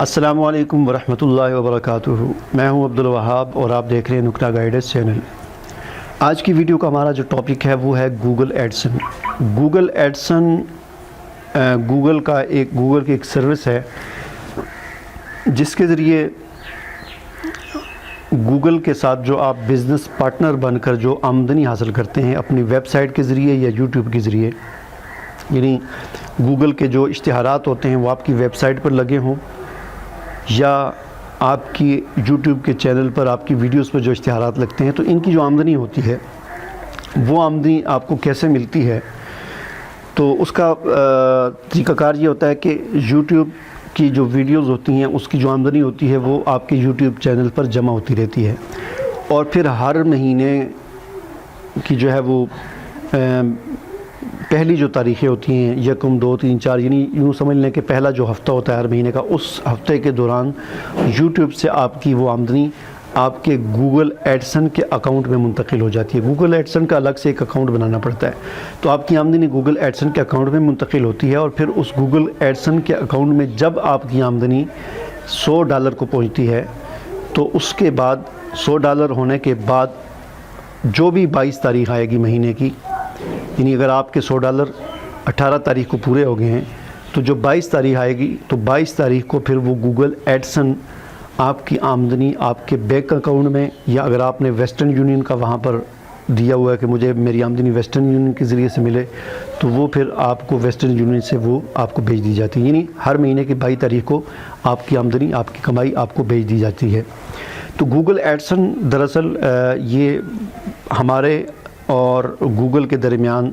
السلام علیکم ورحمۃ اللہ وبرکاتہ۔ میں ہوں عبدالوہاب اور آپ دیکھ رہے ہیں نکتہ گائیڈنس چینل۔ آج کی ویڈیو کا ہمارا جو ٹاپک ہے وہ ہے Google AdSense. Google AdSense Google کی ایک سروس ہے جس کے ذریعے گوگل کے ساتھ جو آپ بزنس پارٹنر بن کر جو آمدنی حاصل کرتے ہیں اپنی ویب سائٹ کے ذریعے یا یوٹیوب کے ذریعے، یعنی گوگل کے جو اشتہارات ہوتے ہیں وہ آپ کی ویب سائٹ پر لگے ہوں یا آپ کی یوٹیوب کے چینل پر آپ کی ویڈیوز پر جو اشتہارات لگتے ہیں، تو ان کی جو آمدنی ہوتی ہے وہ آمدنی آپ کو کیسے ملتی ہے؟ تو اس کا طریقہ کار یہ ہوتا ہے کہ یوٹیوب کی جو ویڈیوز ہوتی ہیں اس کی جو آمدنی ہوتی ہے وہ آپ کے یوٹیوب چینل پر جمع ہوتی رہتی ہے، اور پھر ہر مہینے کی جو ہے وہ پہلی جو تاریخیں ہوتی ہیں 1، 2، 3، 4، یعنی یوں سمجھ لیں کہ پہلا جو ہفتہ ہوتا ہے ہر مہینے کا، اس ہفتے کے دوران یوٹیوب سے آپ کی وہ آمدنی آپ کے گوگل ایڈسن کے اکاؤنٹ میں منتقل ہو جاتی ہے۔ گوگل ایڈسن کا الگ سے ایک اکاؤنٹ بنانا پڑتا ہے، تو آپ کی آمدنی گوگل ایڈسن کے اکاؤنٹ میں منتقل ہوتی ہے، اور پھر اس گوگل ایڈسن کے اکاؤنٹ میں جب آپ کی آمدنی $100 کو پہنچتی ہے تو اس کے بعد $100 ہونے کے بعد جو بھی 22 تاریخ آئے گی مہینے کی، یعنی اگر آپ کے $100 18 تاریخ کو پورے ہو گئے ہیں تو جو 22 تاریخ آئے گی تو 22 تاریخ کو پھر وہ گوگل ایڈسن آپ کی آمدنی آپ کے بینک اکاؤنٹ میں، یا اگر آپ نے ویسٹرن یونین کا وہاں پر دیا ہوا ہے کہ مجھے میری آمدنی ویسٹرن یونین کے ذریعے سے ملے، تو وہ پھر آپ کو ویسٹرن یونین سے وہ آپ کو بھیج دی جاتی ہے، یعنی ہر مہینے کی 22 تاریخ کو آپ کی آمدنی آپ کی کمائی آپ کو بھیج دی جاتی ہے۔ تو گوگل ایڈسن دراصل یہ ہمارے اور گوگل کے درمیان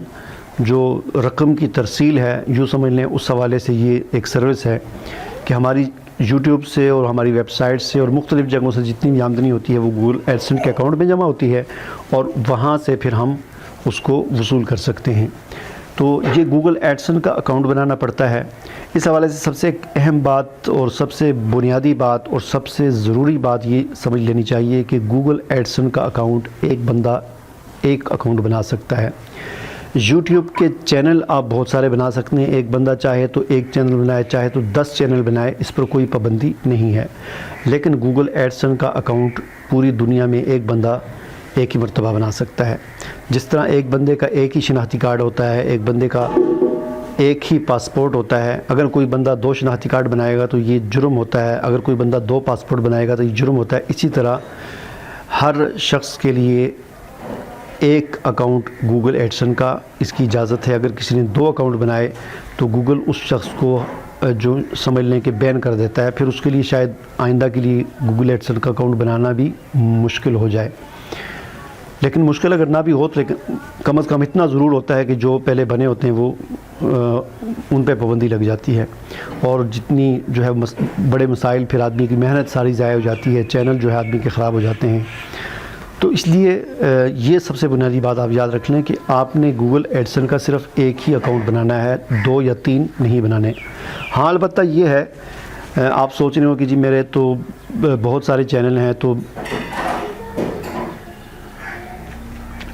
جو رقم کی ترسیل ہے، یوں سمجھ لیں اس حوالے سے یہ ایک سروس ہے کہ ہماری یوٹیوب سے اور ہماری ویب سائٹ سے اور مختلف جگہوں سے جتنی بھی آمدنی ہوتی ہے وہ گوگل ایڈسن کے اکاؤنٹ میں جمع ہوتی ہے، اور وہاں سے پھر ہم اس کو وصول کر سکتے ہیں۔ تو یہ گوگل ایڈسن کا اکاؤنٹ بنانا پڑتا ہے۔ اس حوالے سے سب سے اہم بات اور سب سے بنیادی بات اور سب سے ضروری بات یہ سمجھ لینی چاہیے کہ گوگل ایڈسن کا اکاؤنٹ ایک بندہ ایک اکاؤنٹ بنا سکتا ہے۔ یوٹیوب کے چینل آپ بہت سارے بنا سکتے ہیں، ایک بندہ چاہے تو ایک چینل بنائے، چاہے تو 10 چینل بنائے، اس پر کوئی پابندی نہیں ہے، لیکن گوگل ایڈسن کا اکاؤنٹ پوری دنیا میں ایک بندہ ایک ہی مرتبہ بنا سکتا ہے۔ جس طرح ایک بندے کا ایک ہی شناختی کارڈ ہوتا ہے، ایک بندے کا ایک ہی پاسپورٹ ہوتا ہے، اگر کوئی بندہ 2 شناختی کارڈ بنائے گا تو یہ جرم ہوتا ہے، اگر کوئی بندہ 2 پاسپورٹ بنائے گا تو یہ جرم ہوتا ہے، اسی طرح ہر شخص کے لیے ایک اکاؤنٹ گوگل ایڈسن کا اس کی اجازت ہے۔ اگر کسی نے 2 اکاؤنٹ بنائے تو گوگل اس شخص کو جو سمجھ لیں کہ بین کر دیتا ہے، پھر اس کے لیے شاید آئندہ کے لیے گوگل ایڈسن کا اکاؤنٹ بنانا بھی مشکل ہو جائے۔ لیکن مشکل اگر نہ بھی ہو تو لیکن کم از کم اتنا ضرور ہوتا ہے کہ جو پہلے بنے ہوتے ہیں وہ ان پہ پابندی لگ جاتی ہے، اور جتنی جو ہے بڑے مسائل، پھر آدمی کی محنت ساری ضائع ہو جاتی ہے، چینل جو ہے آدمی کے خراب ہو جاتے ہیں۔ تو اس لیے یہ سب سے بنیادی بات آپ یاد رکھ لیں کہ آپ نے گوگل ایڈسن کا صرف ایک ہی اکاؤنٹ بنانا ہے، 2 یا 3 نہیں بنانے۔ ہاں البتہ یہ ہے، آپ سوچ رہے ہو کہ جی میرے تو بہت سارے چینل ہیں، تو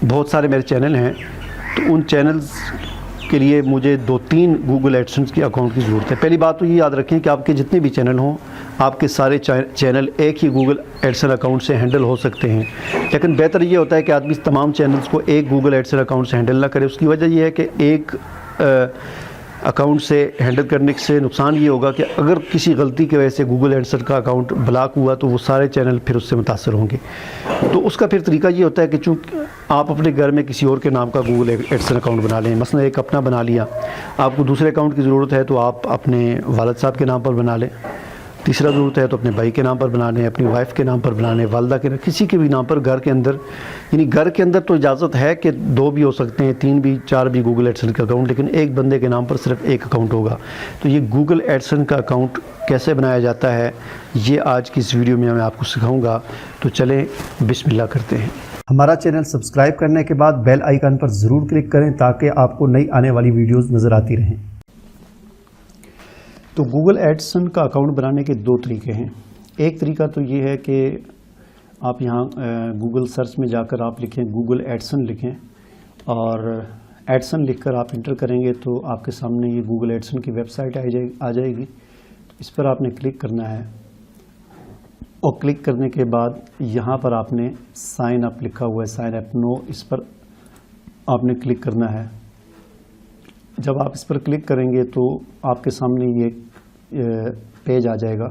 بہت سارے میرے چینل ہیں، تو ان چینلز کے لیے مجھے 2-3 گوگل ایڈسن کے اکاؤنٹ کی ضرورت ہے۔ پہلی بات تو یہ یاد رکھیں کہ آپ کے جتنے بھی چینل ہوں، آپ کے سارے چینل ایک ہی گوگل ایڈسن اکاؤنٹ سے ہینڈل ہو سکتے ہیں، لیکن بہتر یہ ہوتا ہے کہ آدمی تمام چینلز کو ایک گوگل ایڈسن اکاؤنٹ سے ہینڈل نہ کرے۔ اس کی وجہ یہ ہے کہ ایک اکاؤنٹ سے ہینڈل کرنے سے نقصان یہ ہوگا کہ اگر کسی غلطی کی وجہ سے گوگل ایڈسن کا اکاؤنٹ بلاک ہوا تو وہ سارے چینل پھر اس سے متاثر ہوں گے۔ تو اس کا پھر طریقہ یہ ہوتا ہے کہ چونکہ آپ اپنے گھر میں کسی اور کے نام کا گوگل ایڈسن اکاؤنٹ بنا لیں، مثلا ایک اپنا بنا لیا، آپ کو دوسرے اکاؤنٹ کی ضرورت ہے تو آپ اپنے والد صاحب کے نام پر بنا لیں، تیسرا ضرورت ہے تو اپنے بھائی کے نام پر بنا لیں، اپنی وائف کے نام پر بنا لیں، والدہ کے نام، کسی کے بھی نام پر گھر کے اندر، یعنی گھر کے اندر تو اجازت ہے کہ 2 بھی ہو سکتے ہیں، 3 بھی، 4 بھی گوگل ایڈسن کا اکاؤنٹ، لیکن ایک بندے کے نام پر صرف ایک اکاؤنٹ ہوگا۔ تو یہ گوگل ایڈسن کا اکاؤنٹ کیسے بنایا جاتا ہے یہ آج کی اس ویڈیو میں آپ کو سکھاؤں گا، تو چلیں بسم اللہ کرتے ہیں۔ ہمارا چینل سبسکرائب کرنے کے بعد بیل آئیکن پر ضرور کلک کریں تاکہ آپ کو نئی آنے والی ویڈیوز نظر آتی رہیں۔ تو گوگل ایڈسن کا اکاؤنٹ بنانے کے 2 طریقے ہیں۔ ایک طریقہ تو یہ ہے کہ آپ یہاں گوگل سرچ میں جا کر آپ لکھیں گوگل ایڈسن لکھیں، اور ایڈسن لکھ کر آپ انٹر کریں گے تو آپ کے سامنے یہ گوگل ایڈسن کی ویب سائٹ آ جائے گی۔ اس پر آپ نے کلک کرنا ہے اور کلک کرنے کے بعد یہاں پر آپ نے سائن اپ لکھا ہوا ہے، سائن اپ نو، اس پر آپ نے کلک کرنا ہے۔ جب آپ اس پر کلک کریں گے تو آپ کے سامنے یہ پیج آ جائے گا،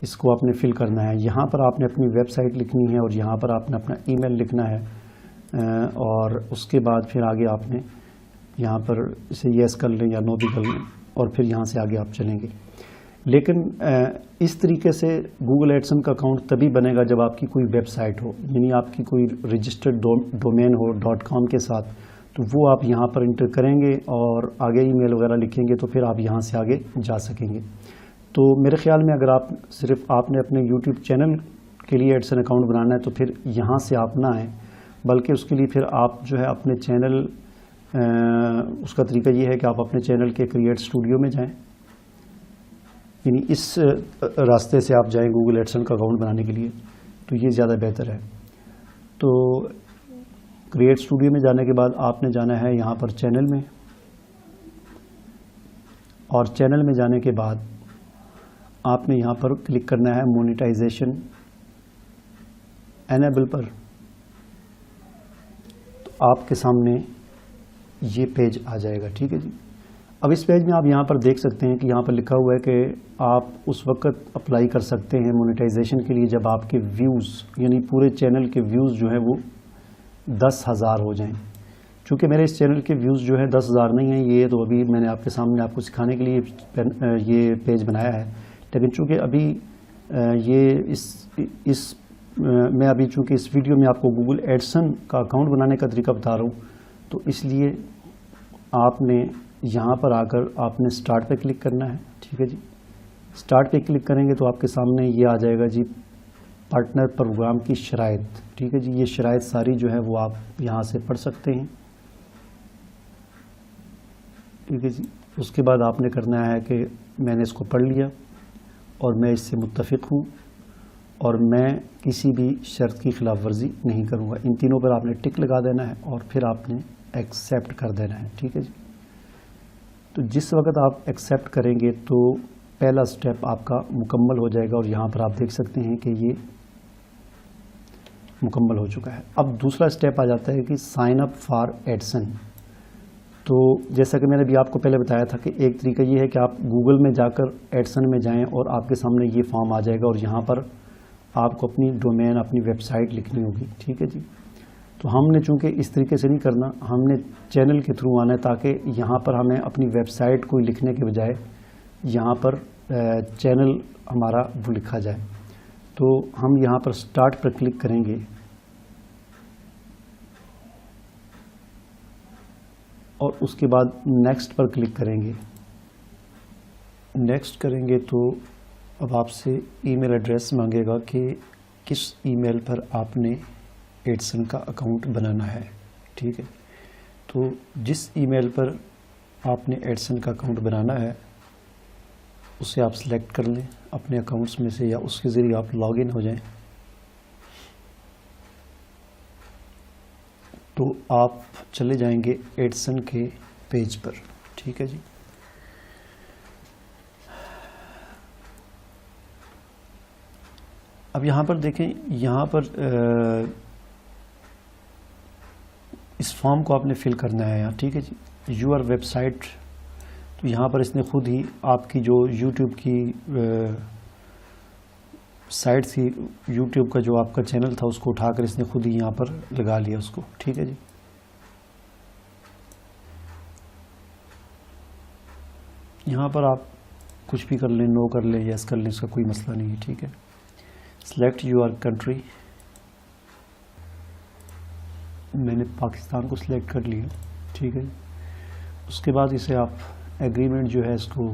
اس کو آپ نے فل کرنا ہے۔ یہاں پر آپ نے اپنی ویب سائٹ لکھنی ہے اور یہاں پر آپ نے اپنا ای میل لکھنا ہے، اور اس کے بعد پھر آگے آپ نے یہاں پر اسے یس کر لیں یا نو بھی کر لیں، اور پھر یہاں سے آگے آپ چلیں گے۔ لیکن اس طریقے سے گوگل ایڈسن کا اکاؤنٹ تبھی بنے گا جب آپ کی کوئی ویب سائٹ ہو، یعنی آپ کی کوئی رجسٹرڈ ڈومین ہو .com کے ساتھ، تو وہ آپ یہاں پر انٹر کریں گے اور آگے ای میل وغیرہ لکھیں گے تو پھر آپ یہاں سے آگے جا سکیں گے۔ تو میرے خیال میں اگر آپ نے اپنے یوٹیوب چینل کے لیے ایڈسن اکاؤنٹ بنانا ہے تو پھر یہاں سے آپ نہ آئیں، بلکہ اس کے لیے پھر آپ جو ہے اپنے چینل، اس کا طریقہ یہ ہے کہ آپ اپنے چینل کے کریٹ اسٹوڈیو میں جائیں، یعنی اس راستے سے آپ جائیں گوگل ایڈسن کا اکاؤنٹ بنانے کے لیے، تو یہ زیادہ بہتر ہے۔ تو کریٹ اسٹوڈیو میں جانے کے بعد آپ نے جانا ہے یہاں پر چینل میں، اور چینل میں جانے کے بعد آپ نے یہاں پر کلک کرنا ہے مونیٹائزیشن انیبل پر۔ تو آپ کے سامنے یہ پیج آ جائے گا، ٹھیک ہے جی۔ اب اس پیج میں آپ یہاں پر دیکھ سکتے ہیں کہ یہاں پر لکھا ہوا ہے کہ آپ اس وقت اپلائی کر سکتے ہیں مونیٹائزیشن کے لیے جب آپ کے ویوز، یعنی پورے چینل کے ویوز جو ہیں وہ 10,000 ہو جائیں۔ چونکہ میرے اس چینل کے ویوز جو ہے 10,000 نہیں ہیں، یہ تو ابھی میں نے آپ کے سامنے آپ کو سکھانے کے لیے یہ پیج بنایا ہے، لیکن چونکہ ابھی میں ابھی چونکہ اس ویڈیو میں آپ کو گوگل ایڈسن کا اکاؤنٹ بنانے کا طریقہ بتا رہا ہوں، تو اس لیے آپ نے یہاں پر آ کر آپ نے سٹارٹ پہ کلک کرنا ہے، ٹھیک ہے جی۔ سٹارٹ پہ کلک کریں گے تو آپ کے سامنے یہ آ جائے گا جی پارٹنر پروگرام کی شرائط، ٹھیک ہے جی۔ یہ شرائط ساری جو ہے وہ آپ یہاں سے پڑھ سکتے ہیں، ٹھیک ہے جی۔ اس کے بعد آپ نے کرنا ہے کہ میں نے اس کو پڑھ لیا اور میں اس سے متفق ہوں اور میں کسی بھی شرط کی خلاف ورزی نہیں کروں گا۔ ان تینوں پر آپ نے ٹک لگا دینا ہے اور پھر آپ نے ایکسیپٹ کر دینا ہے، ٹھیک ہے جی۔ تو جس وقت آپ ایکسیپٹ کریں گے تو پہلا سٹیپ آپ کا مکمل ہو جائے گا، اور یہاں پر آپ دیکھ سکتے ہیں کہ یہ مکمل ہو چکا ہے۔ اب دوسرا سٹیپ آ جاتا ہے کہ سائن اپ فار ایڈسن۔ تو جیسا کہ میں نے بھی آپ کو پہلے بتایا تھا کہ ایک طریقہ یہ ہے کہ آپ گوگل میں جا کر ایڈسن میں جائیں اور آپ کے سامنے یہ فارم آ جائے گا، اور یہاں پر آپ کو اپنی ڈومین، اپنی ویب سائٹ لکھنی ہوگی، ٹھیک ہے جی۔ تو ہم نے چونکہ اس طریقے سے نہیں کرنا، ہم نے چینل کے تھرو آنا ہے تاکہ یہاں پر ہمیں اپنی ویب سائٹ کو لکھنے کے بجائے یہاں پر چینل ہمارا وہ لکھا جائے۔ تو ہم یہاں پر سٹارٹ پر کلک کریں گے اور اس کے بعد نیکسٹ پر کلک کریں گے۔ نیکسٹ کریں گے تو اب آپ سے ای میل ایڈریس مانگے گا کہ کس ای میل پر آپ نے ایڈسن کا اکاؤنٹ بنانا ہے، ٹھیک ہے۔ تو جس ای میل پر آپ نے ایڈسن کا اکاؤنٹ بنانا ہے اسے آپ سلیکٹ کر لیں اپنے اکاؤنٹس میں سے، یا اس کے ذریعے آپ لاگ ان ہو جائیں۔ تو آپ چلے جائیں گے ایڈسن کے پیج پر، ٹھیک ہے جی۔ اب یہاں پر دیکھیں، یہاں پر اس فارم کو آپ نے فل کرنا ہے یہاں، ٹھیک ہے جی۔ یور ویب سائٹ، تو یہاں پر اس نے خود ہی آپ کی جو یوٹیوب کی سائٹ تھی، یوٹیوب کا جو آپ کا چینل تھا، اس کو اٹھا کر اس نے خود ہی یہاں پر لگا لیا اس کو، ٹھیک ہے جی۔ یہاں پر آپ کچھ بھی کر لیں، نو کر لیں، یس کر لیں، اس کا کوئی مسئلہ نہیں ہے، ٹھیک ہے۔ سلیکٹ یور کنٹری، میں نے پاکستان کو سلیکٹ کر لیا، ٹھیک ہے۔ اس کے بعد اسے آپ ایگریمنٹ جو ہے اس کو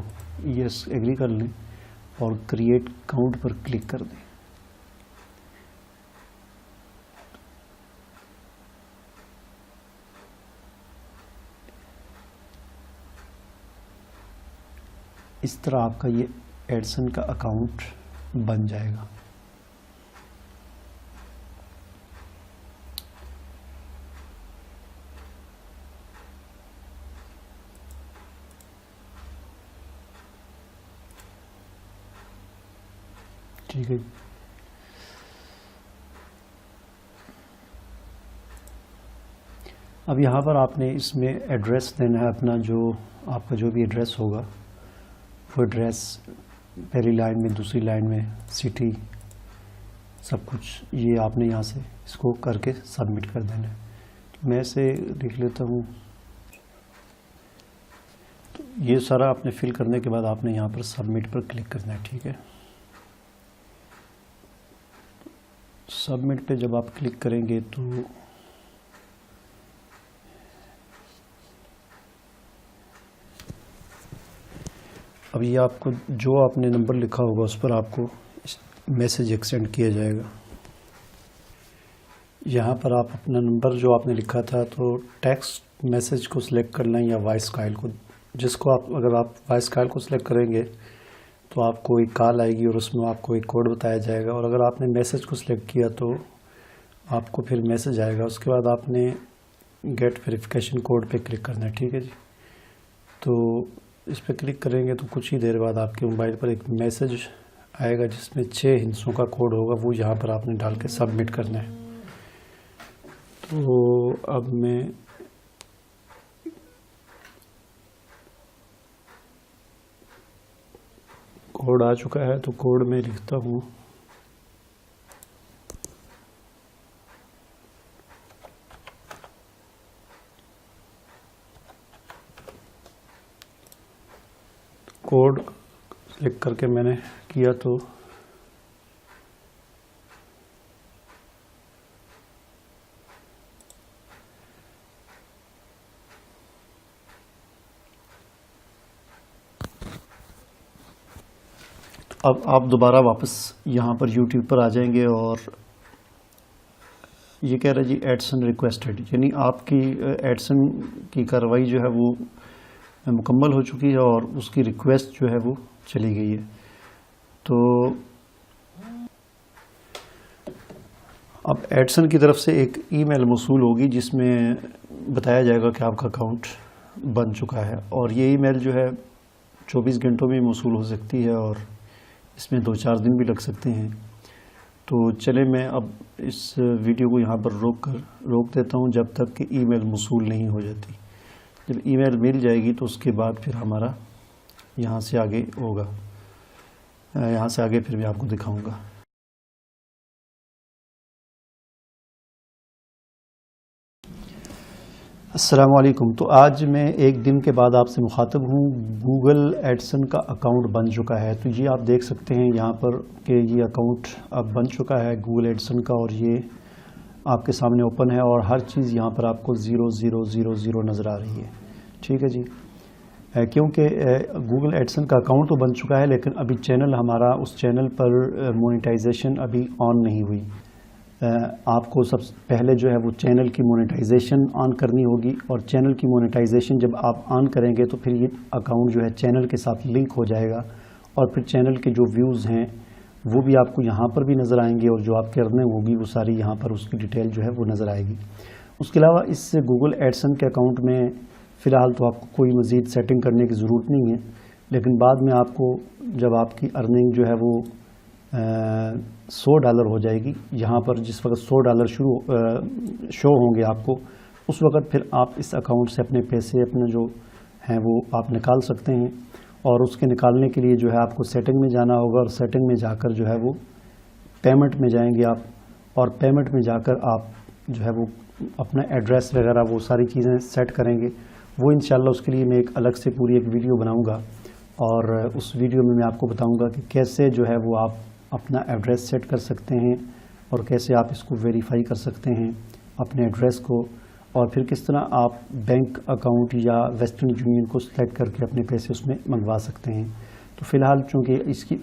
یس ایگری کر لیں اور کریٹ اکاؤنٹ پر کلک کر دیں۔ اس طرح آپ کا یہ ایڈسن کا اکاؤنٹ بن جائے گا۔ ٹھیک ہے. اب یہاں پر آپ نے اس میں ایڈریس دینا ہے اپنا، جو آپ کا جو بھی ایڈریس ہوگا وہ ایڈریس پہلی لائن میں، دوسری لائن میں، سٹی، سب کچھ یہ آپ نے یہاں سے اس کو کر کے سبمٹ کر دینا ہے. میں اسے لکھ لیتا ہوں. تو یہ سارا آپ نے فل کرنے کے بعد آپ نے یہاں پر سبمٹ پر کلک کرنا ہے. ٹھیک ہے. سبمٹ پہ جب آپ کلک کریں گے تو اب یہ آپ کو جو آپ نے نمبر لکھا ہوگا اس پر آپ کو میسج ایکسینڈ کیا جائے گا. یہاں پر آپ اپنا نمبر جو آپ نے لکھا تھا تو ٹیکسٹ میسج کو سلیکٹ کر لیں یا وائس کال کو، جس کو آپ اگر آپ وائس کال کو سلیکٹ کریں گے تو آپ کو ایک کال آئے گی اور اس میں آپ کو ایک کوڈ بتایا جائے گا، اور اگر آپ نے میسج کو سلیکٹ کیا تو آپ کو پھر میسج آئے گا. اس کے بعد آپ نے گیٹ ویریفیکیشن کوڈ پہ کلک کرنا ہے. ٹھیک ہے جی. تو اس پہ کلک کریں گے تو کچھ ہی دیر بعد آپ کے موبائل پر ایک میسج آئے گا جس میں 6 ہندسوں کا کوڈ ہوگا، وہ یہاں پر آپ نے ڈال کے سبمٹ کرنا ہے. تو اب میں کوڈ آ چکا ہے تو کوڈ میں لکھتا ہوں. کوڈ لکھ کر کے میں نے کیا تو اب آپ دوبارہ واپس یہاں پر یوٹیوب پر آ جائیں گے اور یہ کہہ رہا ہے جی ایڈسن ریکویسٹڈ، یعنی آپ کی ایڈسن کی کارروائی جو ہے وہ مکمل ہو چکی ہے اور اس کی ریکویسٹ جو ہے وہ چلی گئی ہے. تو اب ایڈسن کی طرف سے ایک ای میل موصول ہوگی جس میں بتایا جائے گا کہ آپ کا اکاؤنٹ بن چکا ہے، اور یہ ای میل جو ہے 24 گھنٹوں میں موصول ہو سکتی ہے اور اس میں 2-4 دن بھی لگ سکتے ہیں. تو چلیں میں اب اس ویڈیو کو یہاں پر روک دیتا ہوں جب تک کہ ای میل موصول نہیں ہو جاتی. جب ای میل مل جائے گی تو اس کے بعد پھر ہمارا یہاں سے آگے ہوگا، یہاں سے آگے پھر میں آپ کو دکھاؤں گا. السلام علیکم. تو آج میں ایک دن کے بعد آپ سے مخاطب ہوں. گوگل ایڈسن کا اکاؤنٹ بن چکا ہے. تو یہ آپ دیکھ سکتے ہیں یہاں پر کہ یہ اکاؤنٹ اب بن چکا ہے گوگل ایڈسن کا، اور یہ آپ کے سامنے اوپن ہے اور ہر چیز یہاں پر آپ کو 0000 نظر آ رہی ہے. ٹھیک ہے جی. کیونکہ گوگل ایڈسن کا اکاؤنٹ تو بن چکا ہے لیکن ابھی چینل ہمارا، اس چینل پر مونیٹائزیشن ابھی آن نہیں ہوئی. آپ کو سب سے پہلے جو ہے وہ چینل کی مونیٹائزیشن آن کرنی ہوگی، اور چینل کی مونیٹائزیشن جب آپ آن کریں گے تو پھر یہ اکاؤنٹ جو ہے چینل کے ساتھ لنک ہو جائے گا، اور پھر چینل کے جو ویوز ہیں وہ بھی آپ کو یہاں پر بھی نظر آئیں گے، اور جو آپ کی ارننگ ہوگی وہ ساری یہاں پر اس کی ڈیٹیل جو ہے وہ نظر آئے گی. اس کے علاوہ اس سے گوگل ایڈسن کے اکاؤنٹ میں فی الحال تو آپ کو کوئی مزید سیٹنگ کرنے کی ضرورت نہیں ہے، لیکن بعد میں آپ کو جب آپ کی ارننگ جو ہے وہ $100 ہو جائے گی، یہاں پر جس وقت $100 شو ہوں گے آپ کو، اس وقت پھر آپ اس اکاؤنٹ سے اپنے پیسے اپنے جو ہیں وہ آپ نکال سکتے ہیں. اور اس کے نکالنے کے لیے جو ہے آپ کو سیٹنگ میں جانا ہوگا، اور سیٹنگ میں جا کر جو ہے وہ پیمنٹ میں جائیں گے آپ، اور پیمنٹ میں جا کر آپ جو ہے وہ اپنا ایڈریس وغیرہ وہ ساری چیزیں سیٹ کریں گے. وہ انشاءاللہ اس کے لیے میں ایک الگ سے پوری ایک ویڈیو بناؤں گا، اور اس ویڈیو میں آپ کو بتاؤں گا کہ کیسے جو ہے وہ آپ اپنا ایڈریس سیٹ کر سکتے ہیں، اور کیسے آپ اس کو ویریفائی کر سکتے ہیں اپنے ایڈریس کو، اور پھر کس طرح آپ بینک اکاؤنٹ یا ویسٹرن یونین کو سلیکٹ کر کے اپنے پیسے اس میں منگوا سکتے ہیں. تو فی الحال چونکہ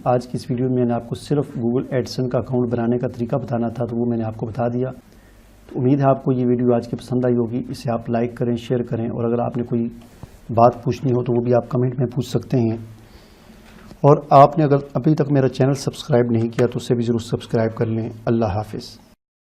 آج کی اس ویڈیو میں نے آپ کو صرف گوگل ایڈسن کا اکاؤنٹ بنانے کا طریقہ بتانا تھا، تو وہ میں نے آپ کو بتا دیا. تو امید ہے آپ کو یہ ویڈیو آج کی پسند آئی ہوگی. اسے آپ لائک کریں، شیئر کریں، اور اگر آپ نے کوئی بات پوچھنی ہو تو وہ بھی آپ کمنٹ میں پوچھ سکتے ہیں. اور آپ نے اگر ابھی تک میرا چینل سبسکرائب نہیں کیا تو اسے بھی ضرور سبسکرائب کر لیں. اللہ حافظ.